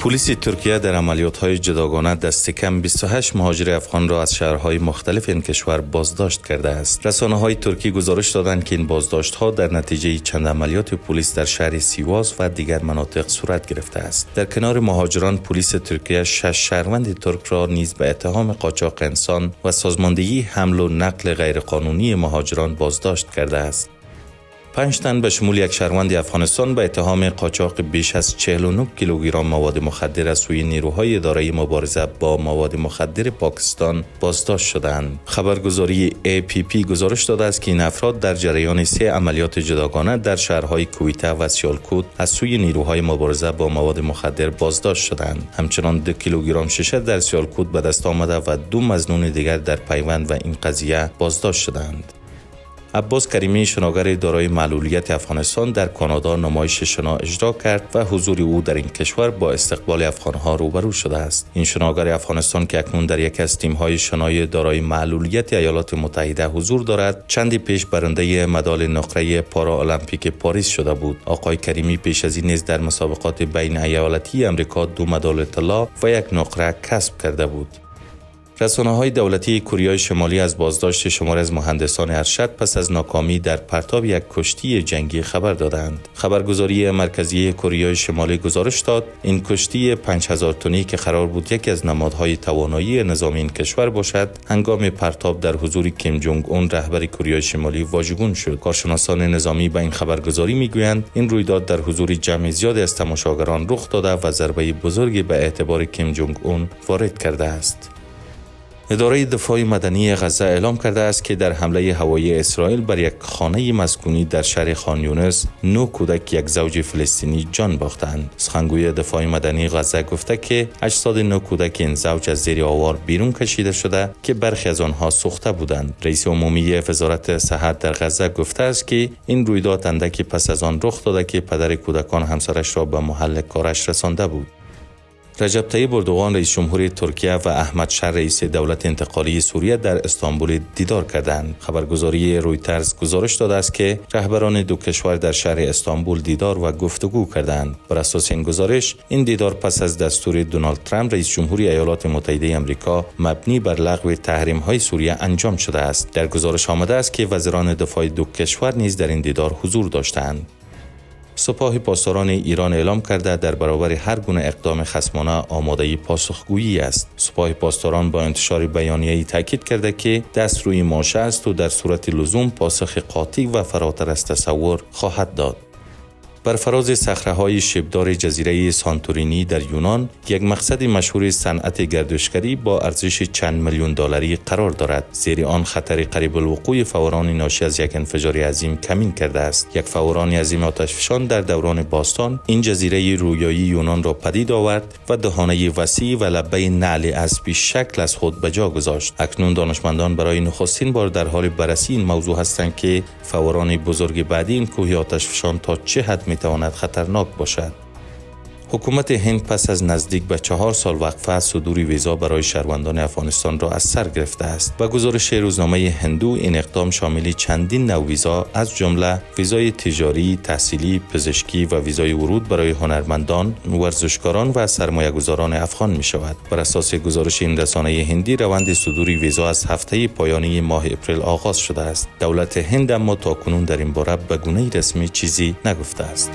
پلیس ترکیه در عملیات‌های جداگانه دست کم 28 مهاجر افغان را از شهرهای مختلف این کشور بازداشت کرده است. رسانه‌های ترکی گزارش دادند که این بازداشت‌ها در نتیجه چند عملیات پلیس در شهر سیواز و دیگر مناطق صورت گرفته است. در کنار مهاجران، پلیس ترکیه 6 شهروند ترک را نیز به اتهام قاچاق انسان و سازماندهی حمل و نقل غیرقانونی مهاجران بازداشت کرده است. 5 تن به شمول یک شهروند افغانستان به اتهام قاچاق بیش از 49 کیلوگرم مواد مخدر از سوی نیروهای اداره مبارزه با مواد مخدر پاکستان بازداشت شدند. خبرگزاری APP گزارش داده است که این افراد در جریان 3 عملیات جداگانه در شهرهای کویته و سیالکوت از سوی نیروهای مبارزه با مواد مخدر بازداشت شدند. همچنان 2 کیلوگرم شیشه در سیالکوت به دست آمده و 2 مظنون دیگر در پیوند و این قضیه بازداشت شدند. عباس کریمی، شناگر دارای معلولیت افغانستان، در کانادا نمایش شنا اجرا کرد و حضور او در این کشور با استقبال افغانها روبرو شده است. این شناگر افغانستان که اکنون در یک از تیم‌های شنای دارای معلولیت ایالات متحده حضور دارد، چندی پیش برنده مدال نقره پارالمپیک پاریس شده بود. آقای کریمی پیش از این نیز در مسابقات بین ایالتی امریکا 2 مدال طلا و 1 نقره کسب کرده بود. رسانه‌های دولتی کره شمالی از بازداشت شماری از مهندسان ارشد پس از ناکامی در پرتاب یک کشتی جنگی خبر دادند. خبرگزاری مرکزی کره شمالی گزارش داد این کشتی 5000 تنی که قرار بود یکی از نمادهای توانایی نظامی این کشور باشد، هنگام پرتاب در حضور کیم جونگ اون رهبر کره شمالی واژگون شد. کارشناسان نظامی به این خبرگزاری میگویند این رویداد در حضور جمع زیادی از تماشاگران رخ داده و ضربه بزرگی به اعتبار کیم جونگ اون وارد کرده است. اداره دفاع مدنی غزه اعلام کرده است که در حمله هوایی اسرائیل بر یک خانه مسکونی در شهر خان یونس 9 کودک یک زوج فلسطینی جان باختند. سخنگوی دفاع مدنی غزه گفته که اجساد 9 کودک این زوج از زیر آوار بیرون کشیده شده که برخی از آنها سوخته بودند. رئیس عمومی وزارت صحت در غزه گفته است که این رویداد اندکی پس از آن رخ داده که پدر کودکان همسرش را به محل کارش رسانده بود. رجب طیب اردوغان رئیس جمهور ترکیه و احمد شر رئیس دولت انتقالی سوریه در استانبول دیدار کردند. خبرگزاری رویترز گزارش داده است که رهبران دو کشور در شهر استانبول دیدار و گفتگو کردند. بر اساس این گزارش، این دیدار پس از دستور دونالد ترامپ رئیس جمهوری ایالات متحده آمریکا مبنی بر لغو تحریم‌های سوریه انجام شده است. در گزارش آمده است که وزیران دفاع دو کشور نیز در این دیدار حضور داشتند. سپاه پاسداران ایران اعلام کرده در برابر هر گونه اقدام خصمانه آماده پاسخگویی است. سپاه پاسداران با انتشار بیانیه‌ای تاکید کرده که دست روی ماشه است و در صورت لزوم پاسخ قاطع و فراتر از تصور خواهد داد. بر فراز صخره‌های شبدار جزیره سانتورینی در یونان، یک مقصد مشهور صنعت گردشگری با ارزش چند میلیون دلاری قرار دارد. زیر آن خطر قریب الوقوع فوران ناشی از یک انفجار عظیم کمین کرده است. یک فوران عظیم آتشفشان در دوران باستان این جزیره رویایی یونان را پدید آورد و دهانه وسیع و لبه نعل اسبی شکل از خود به جا گذاشت. اکنون دانشمندان برای نخستین بار در حال بررسی این موضوع هستند که فوران بزرگ بعدی این کوه آتشفشان تا چه حد میتواند خطرناک باشد. حکومت هند پس از نزدیک به 4 سال وقفه صدور ویزا برای شهروندان افغانستان را از سر گرفته است. با گزارش روزنامه هندو، این اقدام شامل چندین نوع ویزا از جمله ویزای تجاری، تحصیلی، پزشکی و ویزای ورود برای هنرمندان، ورزشکاران و سرمایه‌گذاران افغان می شود. بر اساس گزارش این رسانه هندی، روند صدور ویزا از هفته پایانی ماه اپریل آغاز شده است. دولت هند اما تاکنون در این باره به گونه رسمی چیزی نگفته است.